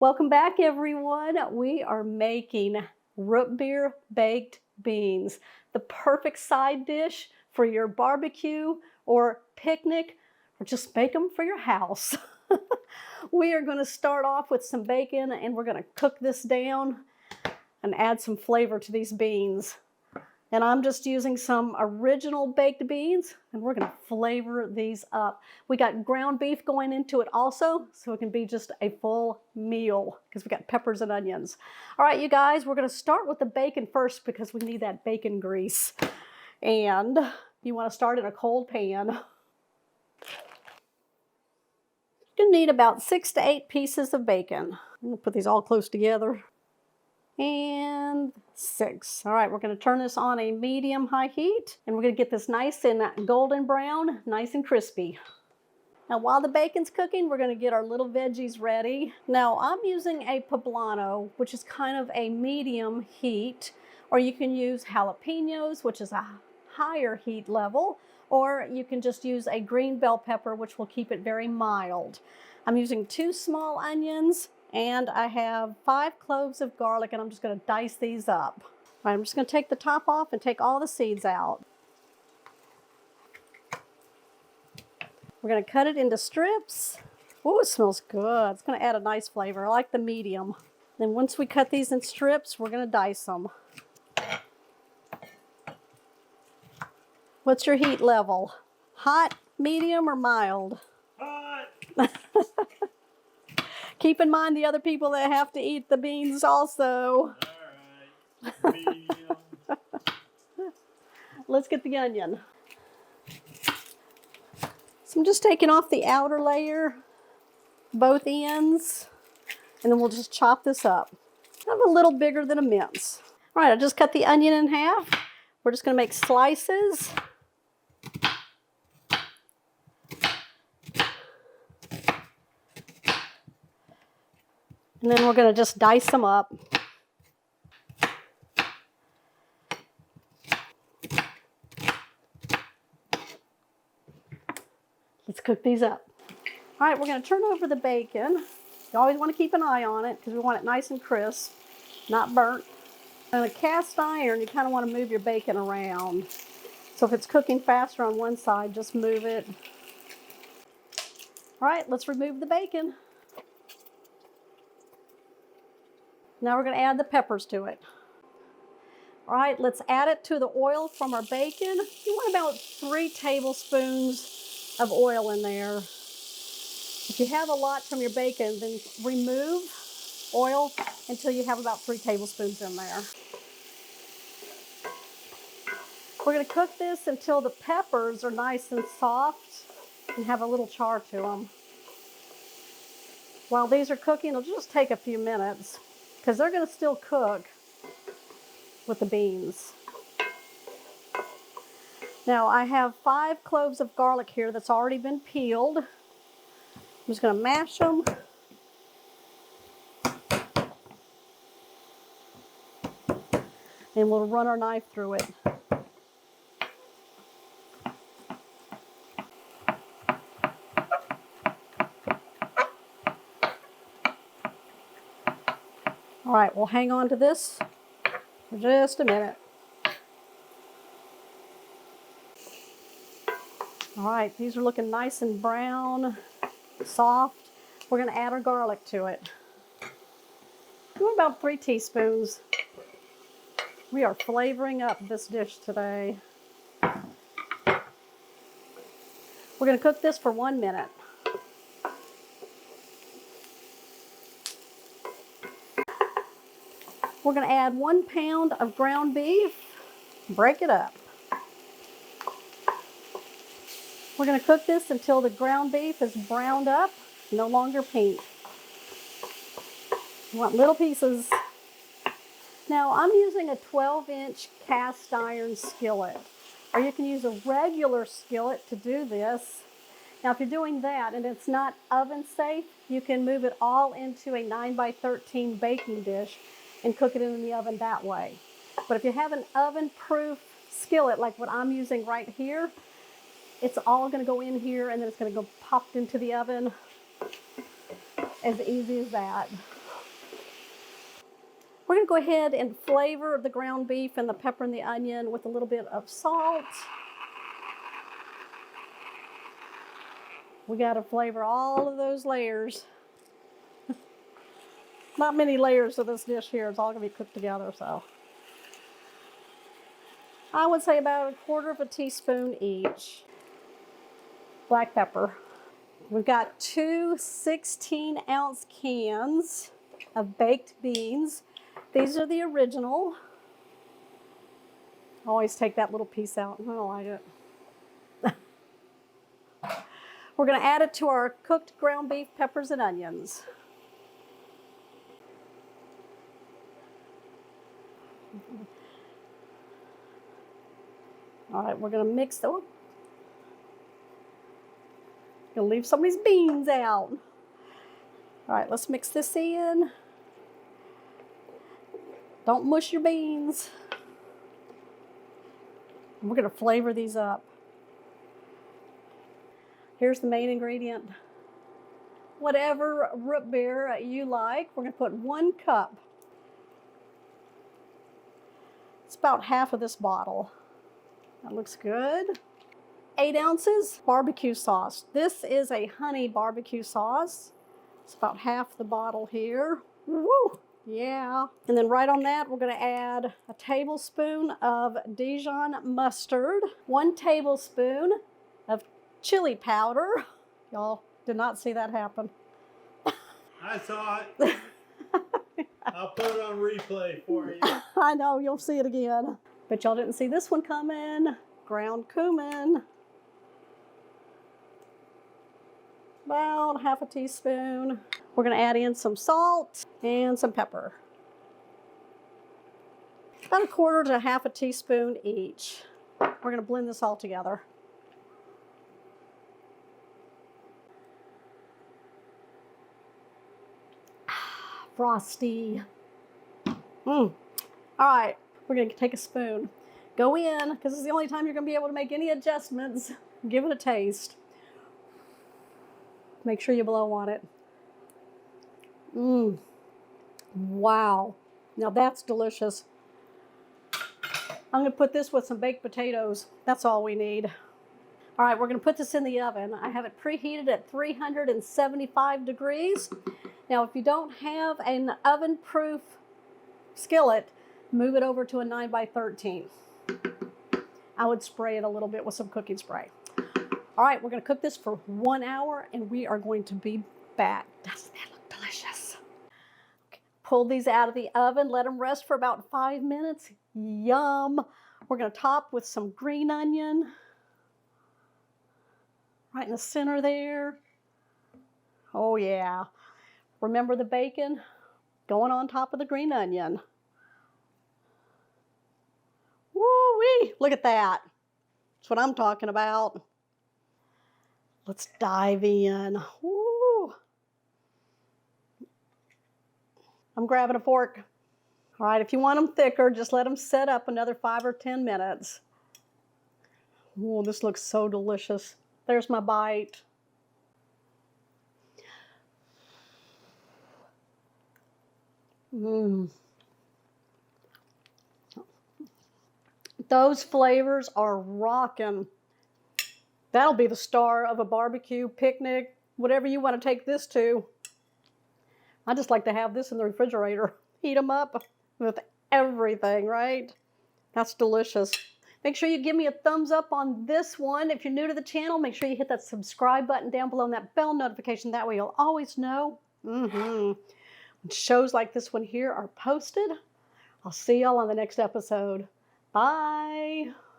Welcome back, everyone. We are making root beer baked beans, the perfect side dish for your barbecue or picnic, or just make them for your house. We are going to start off with some bacon and we're going to cook this down and add some flavor to these beans. And I'm just using some original baked beans and we're gonna flavor these up. We got ground beef going into it also, so it can be just a full meal because we got peppers and onions. All right, you guys, we're gonna start with the bacon first because we need that bacon grease. And you wanna start in a cold pan. You're gonna need about 6 to 8 pieces of bacon. I'm gonna put these all close together. And 6. All right, we're going to turn this on a medium-high heat, and we're going to get this nice and golden brown, nice and crispy. Now, while the bacon's cooking, we're going to get our little veggies ready. Now, I'm using a poblano, which is kind of a medium heat, or you can use jalapenos, which is a higher heat level, or you can just use a green bell pepper, which will keep it very mild. I'm using 2 small onions, and I have 5 cloves of garlic, and I'm just going to dice these up. All right, I'm just going to take the top off and take all the seeds out. We're going to cut it into strips. Oh, it smells good. It's going to add a nice flavor. I like the medium. Then once we cut these in strips, we're going to dice them. What's your heat level? Hot, medium, or mild? Hot. Keep in mind the other people that have to eat the beans also. All right. Medium. Let's get the onion. So I'm just taking off the outer layer, both ends, and then we'll just chop this up. Kind of a little bigger than a mince. All right, I just cut the onion in half. We're just going to make slices. And then we're going to just dice them up. Let's cook these up. All right, we're going to turn over the bacon. You always want to keep an eye on it because we want it nice and crisp, not burnt. On a cast iron, you kind of want to move your bacon around. So if it's cooking faster on one side, just move it. All right, let's remove the bacon. Now we're going to add the peppers to it. All right, let's add it to the oil from our bacon. You want about 3 tablespoons of oil in there. If you have a lot from your bacon, then remove oil until you have about 3 tablespoons in there. We're going to cook this until the peppers are nice and soft and have a little char to them. While these are cooking, it'll just take a few minutes because they're going to still cook with the beans. Now I have 5 cloves of garlic here that's already been peeled. I'm just going to mash them. And we'll run our knife through it. All right, we'll hang on to this for just a minute. All right, these are looking nice and brown, soft. We're going to add our garlic to it. Do about 3 teaspoons. We are flavoring up this dish today. We're going to cook this for 1 minute. We're going to add 1 pound of ground beef. Break it up. We're going to cook this until the ground beef is browned up, no longer pink. You want little pieces. Now I'm using a 12-inch cast iron skillet, or you can use a regular skillet to do this. Now if you're doing that and it's not oven safe, you can move it all into a 9x13 baking dish and cook it in the oven that way. But if you have an oven-proof skillet like what I'm using right here, it's all going to go in here and then it's going to go popped into the oven. As easy as that. We're gonna go ahead and flavor the ground beef and the pepper and the onion with a little bit of salt. We gotta flavor all of those layers. Not many layers of this dish here. It's all gonna be cooked together, so. I would say about 1/4 teaspoon each. Black pepper. We've got 2 16-ounce cans of baked beans. These are the original. Always take that little piece out. I don't like it. We're going to add it to our cooked ground beef, peppers, and onions. All right, we're going to mix them. Gonna leave some of these beans out. All right, let's mix this in. Don't mush your beans. We're gonna flavor these up. Here's the main ingredient. Whatever root beer you like, we're gonna put 1 cup. It's about half of this bottle. That looks good. 8 ounces barbecue sauce. This is a honey barbecue sauce. It's about half the bottle here. Woo! Yeah. And then right on that, we're going to add a tablespoon of Dijon mustard, 1 tablespoon of chili powder. Y'all did not see that happen. I saw it. I'll put it on replay for you. I know, you'll see it again. But y'all didn't see this one coming. Ground cumin. About half a teaspoon. We're going to add in some salt and some pepper. About 1/4 to half a teaspoon each. We're going to blend this all together. Frosty. All right, we're going to take a spoon. Go in, because it's the only time you're going to be able to make any adjustments. Give it a taste. Make sure you blow on it. Wow. Now that's delicious. I'm going to put this with some baked potatoes. That's all we need. All right, we're going to put this in the oven. I have it preheated at 375 degrees. Now, if you don't have an oven-proof skillet, move it over to a 9x13. I would spray it a little bit with some cooking spray. All right, we're going to cook this for 1 hour, and we are going to be back. Doesn't that look delicious? Okay, pull these out of the oven. Let them rest for about 5 minutes. Yum. We're going to top with some green onion. Right in the center there. Oh, yeah. Remember the bacon? Going on top of the green onion. Woo-wee! Look at that. That's what I'm talking about. Let's dive in. Woo. I'm grabbing a fork. All right, if you want them thicker, just let them set up another 5 or 10 minutes. Oh, this looks so delicious. There's my bite. Those flavors are rocking. That'll be the star of a barbecue, picnic, whatever you want to take this to. I just like to have this in the refrigerator. Heat them up with everything, right? That's delicious. Make sure you give me a thumbs up on this one. If you're new to the channel, make sure you hit that subscribe button down below and that bell notification. That way you'll always know when shows like this one here are posted. I'll see y'all on the next episode. Bye.